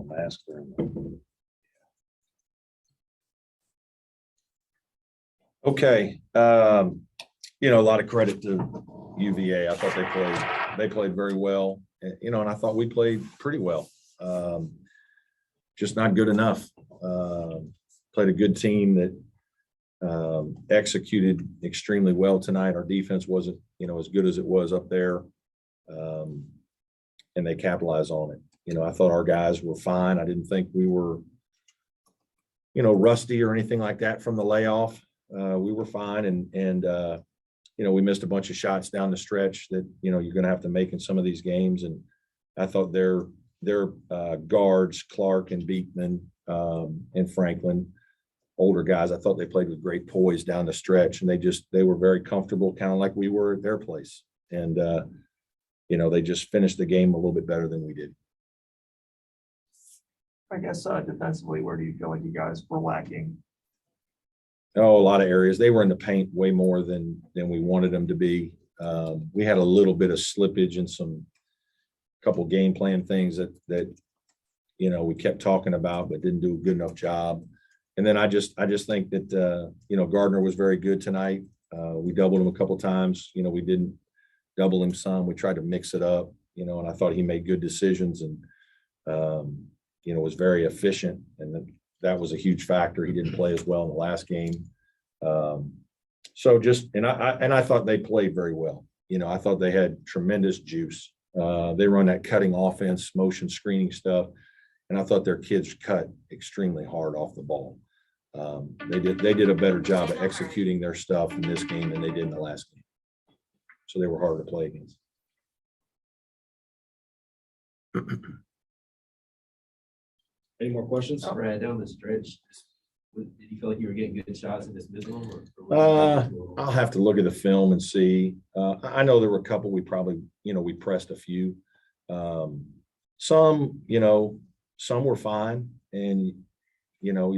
Mask there. Okay. You know, a lot of credit to UVA. I thought they played very well. You know, and I thought we played pretty well. Just not good enough. Played a good team that executed extremely well tonight. Our defense wasn't, you know, as good as it was up there. And they capitalized on it. You know, I thought our guys were fine. I didn't think we were, you know, rusty or anything like that from the layoff. We were fine. And you know, we missed a bunch of shots down the stretch that, you know, you're going to have to make in some of these games. And I thought their guards, Clark and Beekman and Franklin, older guys, I thought they played with great poise down the stretch. And they were very comfortable, kind of like we were at their place. And, you know, they just finished the game a little bit better than we did. I guess defensively, where do you feel like you guys were lacking? Oh, a lot of areas. They were in the paint way more than we wanted them to be. We had a little bit of slippage and some couple game plan things that you know, we kept talking about but didn't do a good enough job. And then I just think that you know, Gardner was very good tonight. We doubled him a couple times. You know, we didn't double him some. We tried to mix it up, you know, and I thought he made good decisions and you know, was very efficient, and that was a huge factor. He didn't play as well in the last game. So just, and I thought they played very well. You know, I thought they had tremendous juice. They run that cutting offense, motion screening stuff, and I thought their kids cut extremely hard off the ball. They did a better job of executing their stuff in this game than they did in the last game. So they were hard to play against. Any more questions? Brad, down the stretch, did you feel like you were getting good shots and just missing them? I'll have to look at the film and see. I know there were a couple we probably, you know, we pressed a few. Some, you know, some were fine. And, you know,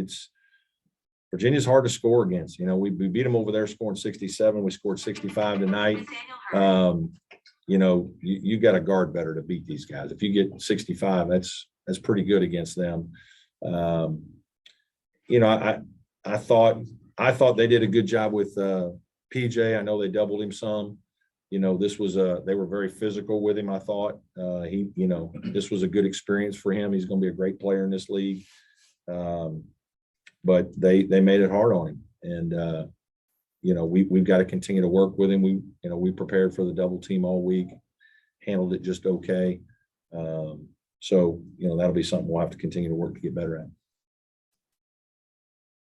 Virginia's hard to score against. You know, we beat them over there scoring 67. We scored 65 tonight. You know, you got to guard better to beat these guys. If you get 65, that's pretty good against them. You know, I thought they did a good job with PJ. I know they doubled him some. You know, they were very physical with him. I thought you know, this was a good experience for him. He's going to be a great player in this league. But they made it hard on him, and you know, we've got to continue to work with him. We prepared for the double team all week, handled it just okay. So, you know, that'll be something we'll have to continue to work to get better at.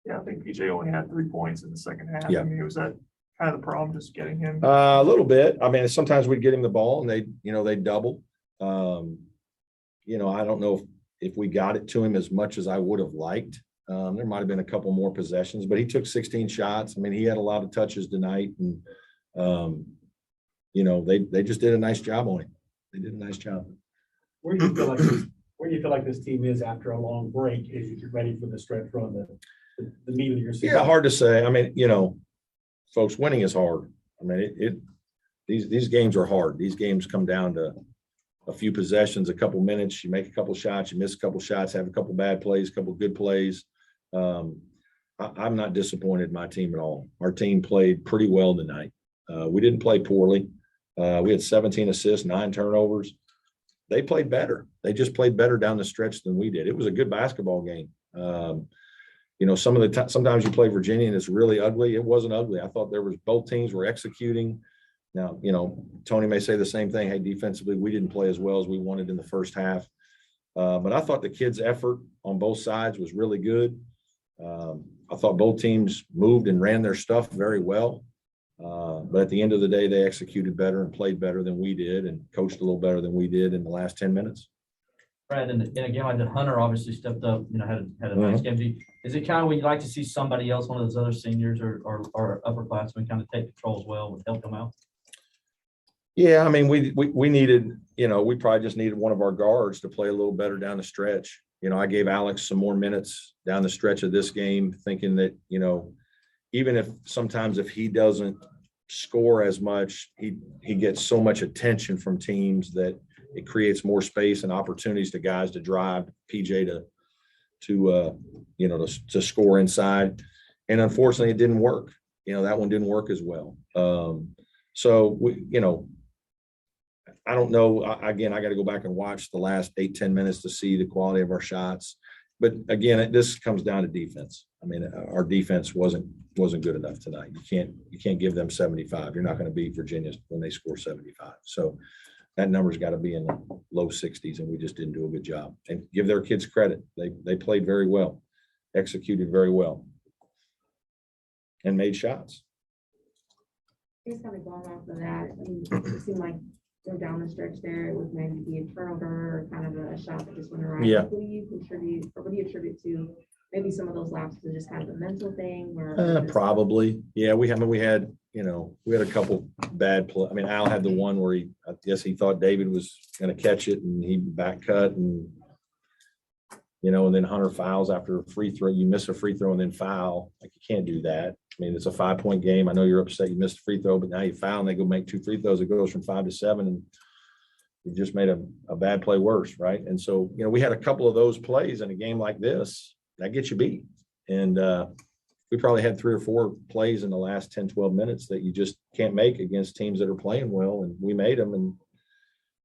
Yeah, I think PJ only had 3 points in the second half. Yeah. I mean, was that kind of the problem, just getting him? A little bit. I mean, sometimes we'd get him the ball and they double. You know, I don't know if we got it to him as much as I would have liked. There might have been a couple more possessions, but he took 16 shots. I mean, he had a lot of touches tonight, and you know, they just did a nice job on him. They did a nice job. Where do you feel like this team is after a long break as you get ready for the stretch run, the meat of your season? Yeah, hard to say. I mean, you know, folks, winning is hard. I mean, these games are hard. These games come down to a few possessions, a couple minutes. You make a couple shots, you miss a couple shots, have a couple bad plays, a couple good plays. I'm not disappointed in my team at all. Our team played pretty well tonight. We didn't play poorly. We had 17 assists, 9 turnovers. They played better. They just played better down the stretch than we did. It was a good basketball game. You know, sometimes you play Virginia and it's really ugly. It wasn't ugly. I thought both teams were executing. Now, you know, Tony may say the same thing. Hey, defensively, we didn't play as well as we wanted in the first half. But I thought the kids' effort on both sides was really good. I thought both teams moved and ran their stuff very well. But at the end of the day, they executed better and played better than we did and coached a little better than we did in the last 10 minutes. Brad, in a game like that, Hunter obviously stepped up, you know, had a nice game. Is it kind of when you like to see somebody else, one of those other seniors or upperclassmen kind of take control as well and help them out? Yeah, I mean, we needed, you know, we probably just needed one of our guards to play a little better down the stretch. You know, I gave Alex some more minutes down the stretch of this game, thinking that, you know, even if sometimes if he doesn't score as much, he gets so much attention from teams that it creates more space and opportunities to guys to drive PJ to score inside. And unfortunately, it didn't work. That one didn't work as well. So I don't know. Again, I got to go back and watch the last 8-10 minutes to see the quality of our shots. But again, this comes down to defense. I mean, our defense wasn't good enough tonight. You can't give them 75. You're not going to beat Virginia when they score 75. So that number's got to be in the low 60s, and we just didn't do a good job. And give their kids credit. They played very well, executed very well, and made shots. Just kind of going off of that, I mean, it seemed like down the stretch there, it was maybe a turnover or kind of a shot that just went around. Yeah. What do you contribute, or what do you attribute to maybe some of those lapses are just kind of a mental thing? Or Probably. Yeah, we had a couple bad play. I mean, Al had the one where I guess he thought David was going to catch it and he back cut and then Hunter fouls after a free throw. You miss a free throw and then foul. Like, you can't do that. I mean, it's a 5-point game. I know you're upset you missed a free throw, but now you foul and they go make 2 free throws. It goes from 5 to 7, and you just made a bad play worse, right? And so, we had a couple of those plays in a game like this that gets you beat. And we probably had 3 or 4 plays in the last 10, 12 minutes that you just can't make against teams that are playing well, and we made them. And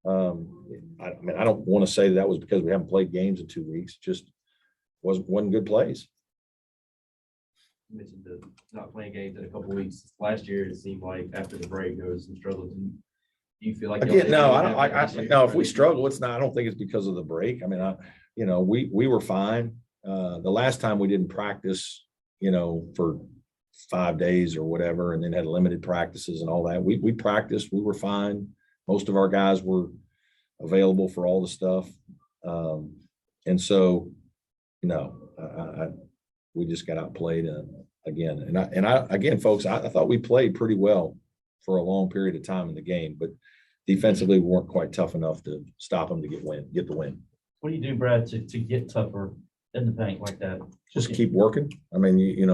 I don't want to say that was because we haven't played games in 2 weeks. Just wasn't good plays. You mentioned the not playing games in a couple of weeks. Last year, it seemed like after the break, there was some struggles. Do you feel like Again, no, I don't. No, if we struggle, it's not. I don't think it's because of the break. I mean, we were fine. The last time we didn't practice, for 5 days or whatever, and then had limited practices and all that. We practiced. We were fine. Most of our guys were available for all the stuff, and so, we just got outplayed again. And I again, folks, I thought we played pretty well for a long period of time in the game, but defensively we weren't quite tough enough to stop them to get the win. What do you do, Brad, to get tougher in the paint like that? Just keep working. I mean, you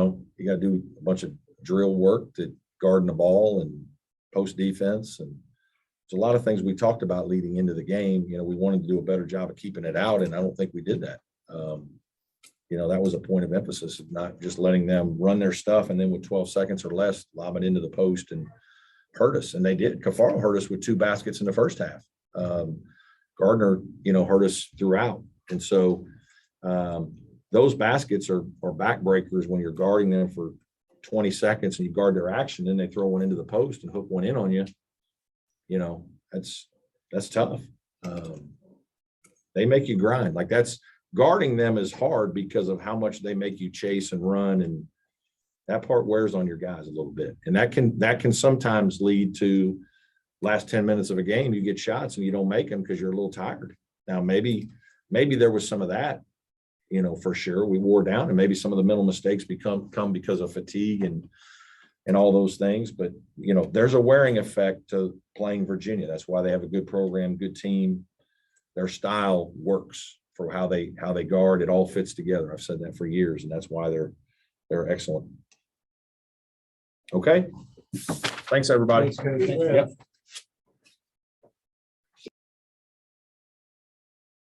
got to do a bunch of drill work to guarding the ball and post defense. And there's a lot of things we talked about leading into the game. We wanted to do a better job of keeping it out, and I don't think we did that. That was a point of emphasis of not just letting them run their stuff and then with 12 seconds or less, lob it into the post and hurt us. And they did. Cafaro hurt us with 2 baskets in the first half. Gardner, hurt us throughout. And so those baskets are backbreakers when you're guarding them for 20 seconds and you guard their action, then they throw one into the post and hook one in on you. That's tough. They make you grind. Like, guarding them is hard because of how much they make you chase and run, and that part wears on your guys a little bit. And that can sometimes lead to last 10 minutes of a game, you get shots and you don't make them because you're a little tired. Now, maybe there was some of that, for sure. We wore down, and maybe some of the mental mistakes come because of fatigue and all those things. But, there's a wearing effect to playing Virginia. That's why they have a good program, good team. Their style works for how they guard. It all fits together. I've said that for years, and that's why they're excellent. Okay. Thanks, everybody. Thanks, Coach. Yep.